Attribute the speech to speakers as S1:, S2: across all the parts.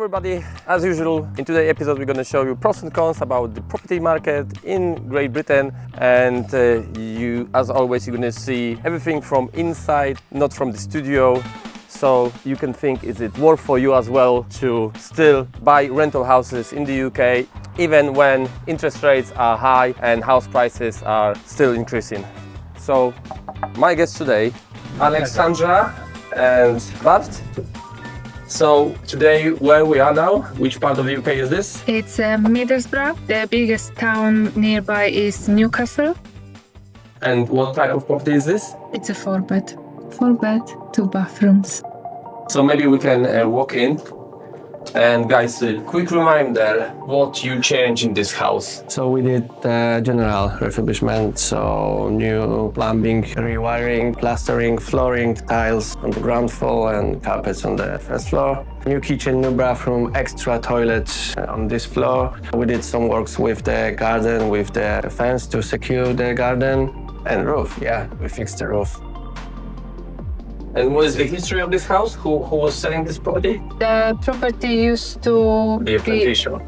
S1: everybody, as usual in today's episode we're going to show you pros and cons about the property market in Great Britain, and you, as always, you're going to see everything from inside, not from the studio, so you can think, is it worth for you as well to still buy rental houses in the UK even when interest rates are high and house prices are still increasing. So my guests today, Aleksandra and Bart. So today, where we are now, which part of the UK is this?
S2: It's Middlesbrough. The biggest town nearby is Newcastle.
S1: And what type of property is this?
S2: It's a 4-bed, 2 bathrooms.
S1: So maybe we can walk in. And guys, a quick reminder, what you change in this house?
S3: So we did general refurbishment, so new plumbing, rewiring, plastering, flooring, tiles on the ground floor and carpets on the first floor. New kitchen, new bathroom, extra toilet on this floor. We did some works with the garden, with the fence to secure the garden, and roof, yeah, we fixed the roof.
S1: And what is the history of this house? Who was selling this property?
S2: The property used to
S1: Be a plantation.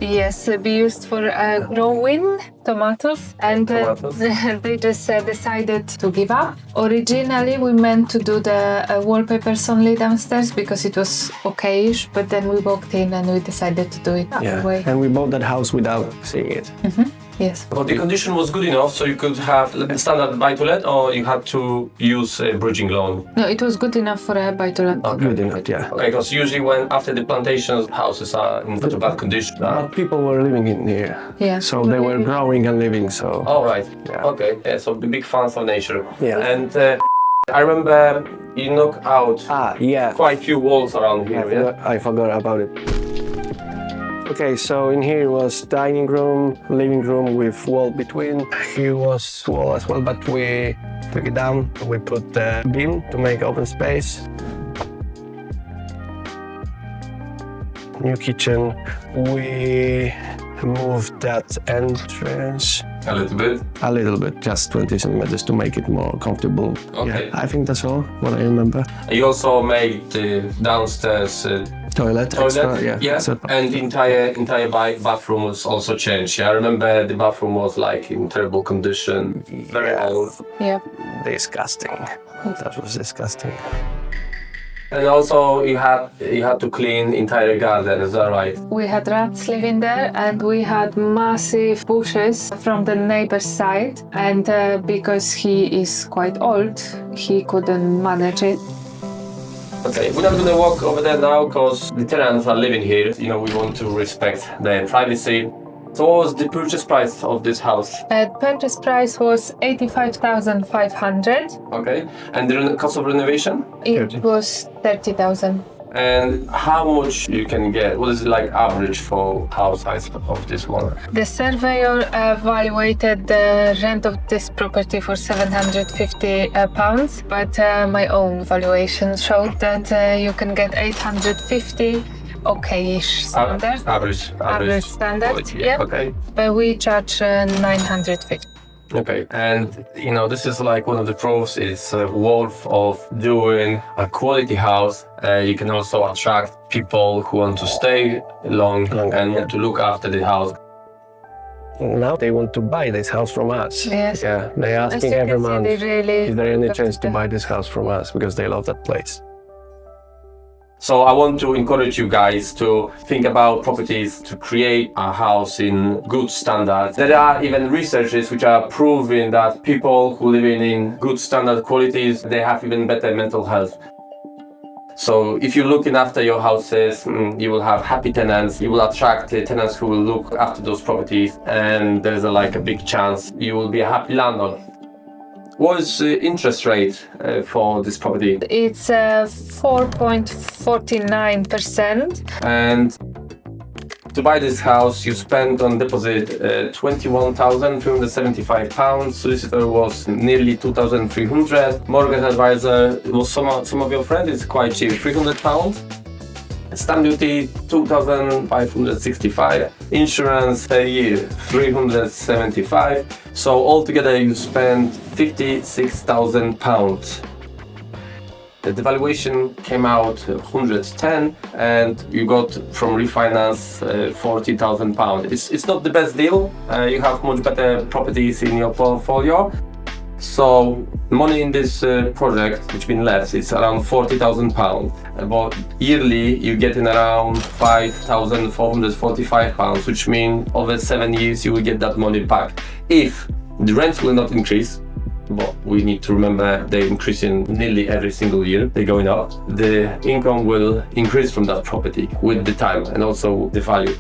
S2: be used for growing tomatoes, and they just decided to give up. Originally, we meant to do the wallpapers only downstairs because it was okay-ish, but then we walked in and we decided to do it anyway.
S3: And we bought that house without seeing it.
S2: Mm-hmm. Yes.
S1: But the condition was good enough, so you could have a standard buy-to-let, or you had to use a bridging loan?
S2: No, it was good enough for a buy-to-let.
S1: Okay.
S3: Good enough, yeah.
S1: Okay, because usually when after the plantations, houses are in such a bad condition.
S3: But people were living in here.
S2: Yeah.
S3: So they were growing and living, so...
S1: All right.
S3: Yeah.
S1: Okay. Yeah, so the big fans of nature.
S3: Yeah.
S1: And I remember you knocked out
S3: yeah.
S1: quite a few walls around here.
S3: I forgot about it. Okay, so in here was dining room, living room with wall between. Here was wall as well, but we took it down. We put the beam to make open space. New kitchen. We moved that entrance
S1: A little bit.
S3: a little bit, just 20 centimeters to make it more comfortable.
S1: Okay.
S3: Yeah, I think that's all what I remember.
S1: You also made the downstairs
S3: Toilet. Extra, yeah. So,
S1: And the entire bathroom was also changed. Yeah, I remember the bathroom was like in terrible condition, very old.
S2: Yeah.
S3: disgusting. That was disgusting.
S1: And also you had to clean entire garden, is that right?
S2: We had rats living there, and we had massive bushes from the neighbor's side, and because he is quite old, he couldn't manage it.
S1: Okay, we're not gonna walk over there now because the tenants are living here. You know, we want to respect their privacy. So what was the purchase price of this house?
S2: The purchase price was 85,500.
S1: Okay, and the cost of renovation?
S2: It was 30,000.
S1: And how much you can get? What is it like average for house size of this one?
S2: The surveyor evaluated the rent of this property for £750, but my own valuation showed that you can get 850. Okay-ish standard.
S1: Average
S2: standard,
S1: quality,
S2: yeah.
S1: Okay.
S2: But we charge 950.
S1: Okay, and you know, this is like one of the pros is worth of doing a quality house. You can also attract people who want to stay long and want to look after the house.
S3: Now they want to buy this house from us.
S2: Yes.
S3: Yeah, they're
S2: As
S3: asking
S2: you
S3: every
S2: can see,
S3: month,
S2: they really
S3: is there any
S2: look
S3: chance to
S2: after-
S3: buy this house from us because they love that place.
S1: So I want to encourage you guys to think about properties to create a house in good standards. There are even researches which are proving that people who live in good standard qualities, they have even better mental health. So if you're looking after your houses, you will have happy tenants, you will attract the tenants who will look after those properties, and there's a big chance you will be a happy landlord. What is the interest rate for this property?
S2: It's 4.49%.
S1: And to buy this house, you spent on deposit £21,375. Solicitor was nearly 2,300. Mortgage advisor was some of your friends. It's quite cheap, £300. Stamp duty 2,565. Insurance per year 375. So altogether you spend £56,000. The valuation came out 110, and you got from Refinance £40,000. It's not the best deal. You have much better properties in your portfolio. So money in this project, which been left, is around £40,000. But yearly you get in around £5,445, which means over 7 years you will get that money back. If the rents will not increase, but we need to remember they're increasing nearly every single year, they're going up, the income will increase from that property with the time and also the value.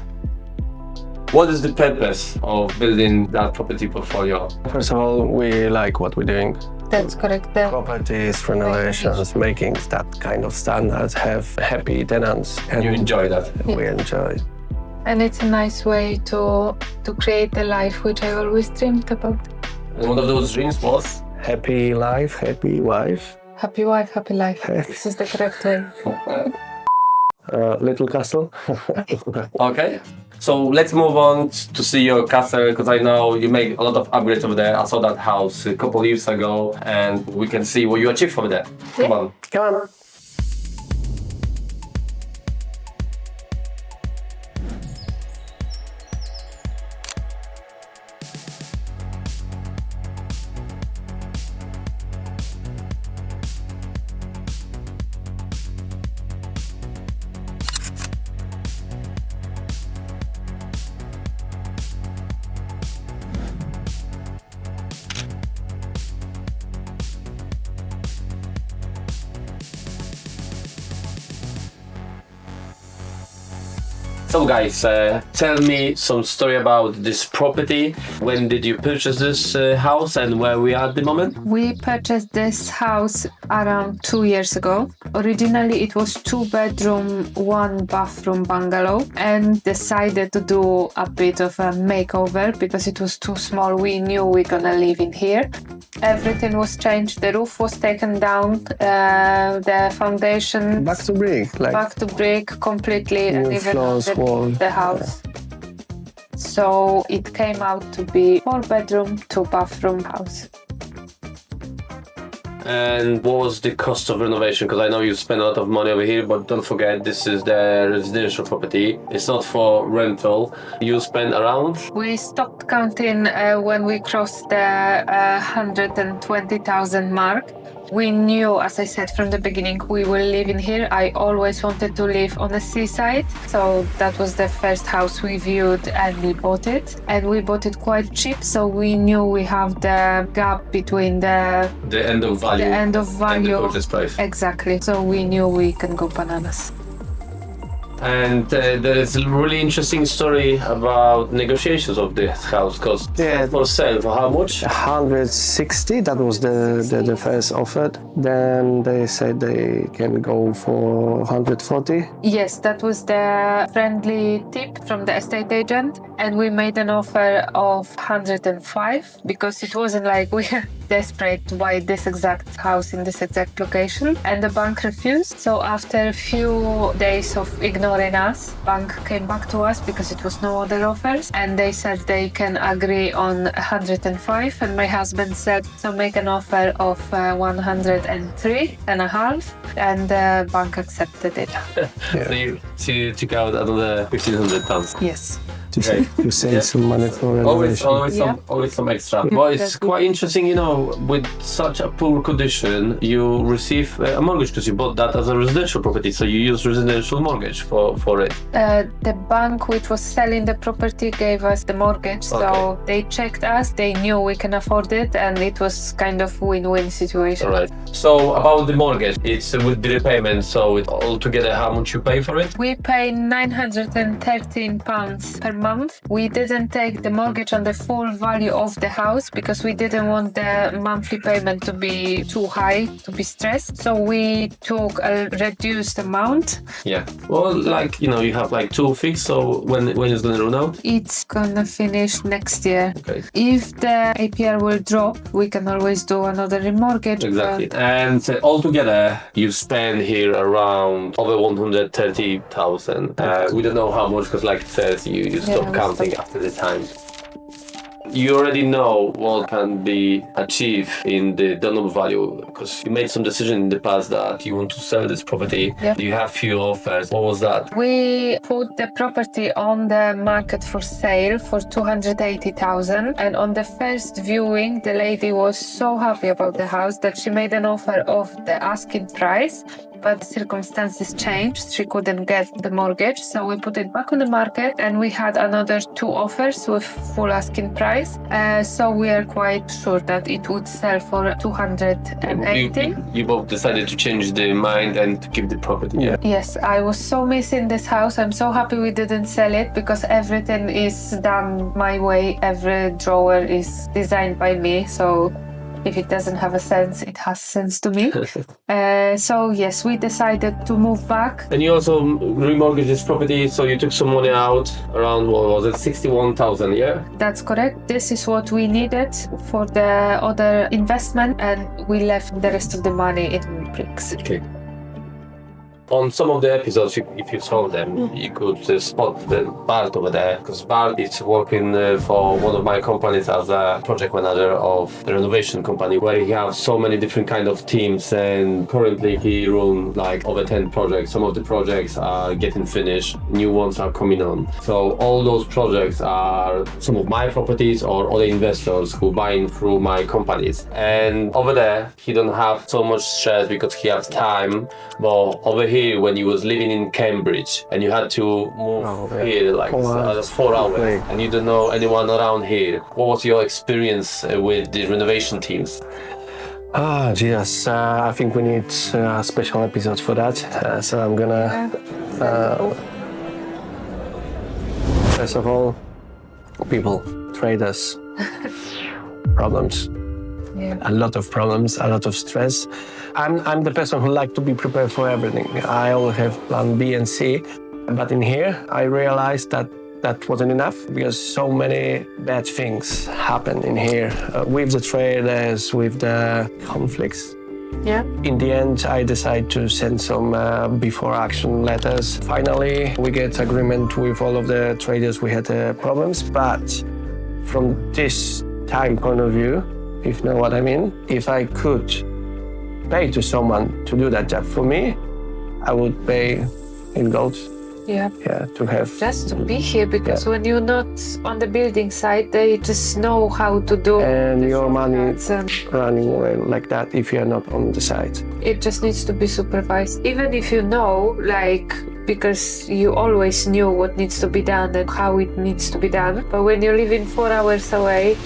S1: What is the purpose of building that property portfolio?
S3: First of all, we like what we're doing.
S2: That's correct. The
S3: Properties, renovations, making that kind of standards, have happy tenants. And
S1: You enjoy that?
S3: we enjoy.
S2: And it's a nice way to create a life which I always dreamed about.
S1: And one of those dreams was?
S3: Happy life, happy wife.
S2: Happy wife, happy life. This is the correct way.
S3: Little castle.
S1: Okay. So let's move on to see your castle, because I know you make a lot of upgrades over there. I saw that house a couple of years ago, and we can see what you achieved over there. Come on.
S3: Come on.
S1: So guys, tell me some story about this property. When did you purchase this house and where we are at the moment?
S2: We purchased this house around 2 years ago. Originally it was 2-bedroom, 1-bathroom bungalow, and decided to do a bit of a makeover because it was too small. We knew we're gonna live in here. Everything was changed. The roof was taken down, the foundation
S3: Back to brick.
S2: back to brick completely, and
S3: New
S2: even
S3: floors,
S2: the house. So it came out to be 4-bedroom, 2-bathroom house.
S1: And what was the cost of renovation? Because I know you spend a lot of money over here, but don't forget this is the residential property. It's not for rental. You spend around?
S2: We stopped counting when we crossed the 120,000 mark. We knew, as I said from the beginning, we will live in here. I always wanted to live on the seaside, so that was the first house we viewed and we bought it. And we bought it quite cheap, so we knew we have the gap between the
S1: end of value.
S2: end of value.
S1: And the purchase price.
S2: Exactly. So we knew we can go bananas.
S1: And there is a really interesting story about negotiations of this house, because for sale, for how much?
S3: 160, that was the first offer. Then they said they can go for 140.
S2: Yes, that was the friendly tip from the estate agent, and we made an offer of 105 because it wasn't like we were desperate to buy this exact house in this exact location, and the bank refused. So after a few days of ignoring us, bank came back to us because it was no other offers, and they said they can agree on 105, and my husband said so make an offer of 103 and a half, and the bank accepted it.
S1: So you took out another £1,500.
S2: Yes.
S3: To save some money for renovation.
S1: Always some extra. Well, it's quite interesting, you know, with such a poor condition, you receive a mortgage because you bought that as a residential property, so you use residential mortgage for it.
S2: The bank which was selling the property gave us the mortgage, so they checked us, they knew we can afford it, and it was kind of win-win situation.
S1: All right. So about the mortgage, it's with the repayment, so it altogether how much you pay for it?
S2: We pay £913 per month. We didn't take the mortgage on the full value of the house because we didn't want the monthly payment to be too high, to be stressed. So we took a reduced amount.
S1: Yeah. Well, like, you know, you have like 2 fixed, so when it's gonna run out?
S2: It's gonna finish next year.
S1: Okay.
S2: If the APR will drop, we can always do another remortgage.
S1: Exactly. And altogether, you spend here around over 130,000. We don't know how much because, like it says, you stop counting after the time.
S3: You already know what can be achieved in the done-up value because you made some decision in the past that you want to sell this property.
S2: Yep.
S3: You have few offers. What was that?
S2: We put the property on the market for sale for 280,000, and on the first viewing the lady was so happy about the house that she made an offer of the asking price, but circumstances changed. She couldn't get the mortgage, so we put it back on the market, and we had another 2 offers with full asking price. So we are quite sure that it would sell for 280.
S3: You both decided to change the mind and to keep the property. Yeah.
S2: Yes, I was so missing this house. I'm so happy we didn't sell it because everything is done my way. Every drawer is designed by me, so if it doesn't have a sense, it has sense to me. So yes, we decided to move back.
S3: And you also remortgaged this property, so you took some money out, around, what was it, 61,000, yeah?
S2: That's correct. This is what we needed for the other investment, and we left the rest of the money in bricks.
S3: Okay. On some of the episodes, if you saw them, you could spot the Bart over there, because Bart is working for one of my companies as a project manager of the renovation company, where he has so many different kind of teams, and currently he runs like over 10 projects. Some of the projects are getting finished, new ones are coming on. So all those projects are some of my properties or other investors who buying through my companies. And over there, he don't have so much stress because he has time, but over here, when you was living in Cambridge and you had to move here like 4 hours and you don't know anyone around here, what was your experience with the renovation teams?
S4: Jesus, I think we need a special episode for that. So I'm gonna first of all, people, traders, problems.
S2: Yeah.
S4: A lot of problems, a lot of stress. I'm the person who like to be prepared for everything. I always have plan B and C, but in here I realized that that wasn't enough because so many bad things happen in here with the traders, with the conflicts.
S2: Yeah.
S4: In the end, I decided to send some before action letters. Finally, we get agreement with all of the traders. We had problems, but from this time point of view, if you know what I mean, if I could pay to someone to do that job for me, I would pay in gold.
S2: Yeah.
S4: Yeah, to have.
S2: Just to be here, because when you're not on the building site, they just know how to do.
S4: And your money running away like that if you're not on the site.
S2: It just needs to be supervised. Even if you know, like, because you always knew what needs to be done and how it needs to be done. But when you're living 4 hours away,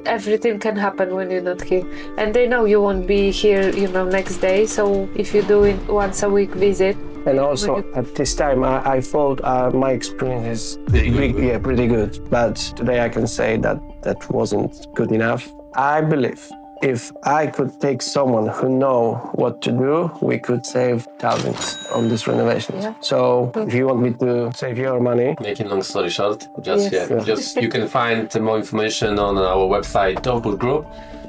S2: everything can happen when you're not here, and they know you won't be here, next day. So if you do it once a week visit.
S4: And also at this time, I thought my experience is pretty good. But today I can say that that wasn't good enough. I believe if I could take someone who know what to do, we could save thousands on this renovation.
S2: Yeah.
S4: So if you want me to save your money,
S3: making long story short, just you can find more information on our website, Double Group.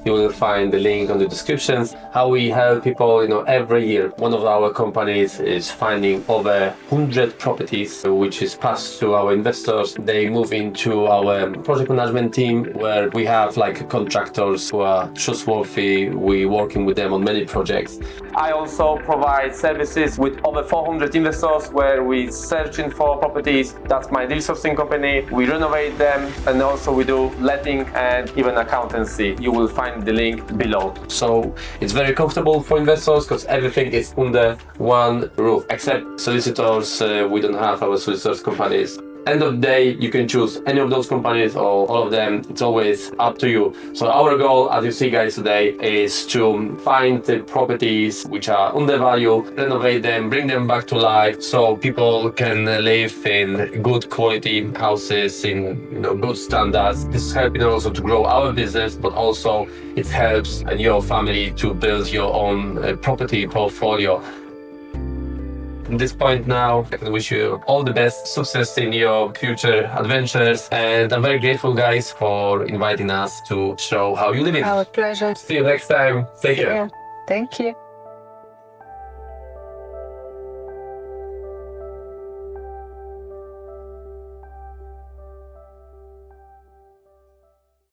S3: You will find the link on the descriptions. How we help people, every year. One of our companies is finding over 100 properties, which is passed to our investors. They move into our project management team, where we have like contractors who are trustworthy. We working with them on many projects. I also provide services with over 400 investors, where we searching for properties. That's my deal sourcing company. We renovate them, and also we do letting and even accountancy. You will find the link below. So it's very comfortable for investors because everything is under one roof, except solicitors. We don't have our solicitors companies. End of the day, you can choose any of those companies or all of them. It's always up to you. So our goal, as you see guys today, is to find the properties which are undervalued, renovate them, bring them back to life, so people can live in good quality houses in good standards. This is helping also to grow our business, but also it helps your family to build your own property portfolio. At this point now, I wish you all the best success in your future adventures, and I'm very grateful guys for inviting us to show how you live it.
S2: Our pleasure.
S3: See you next time. Take care.
S2: Yeah. Thank you.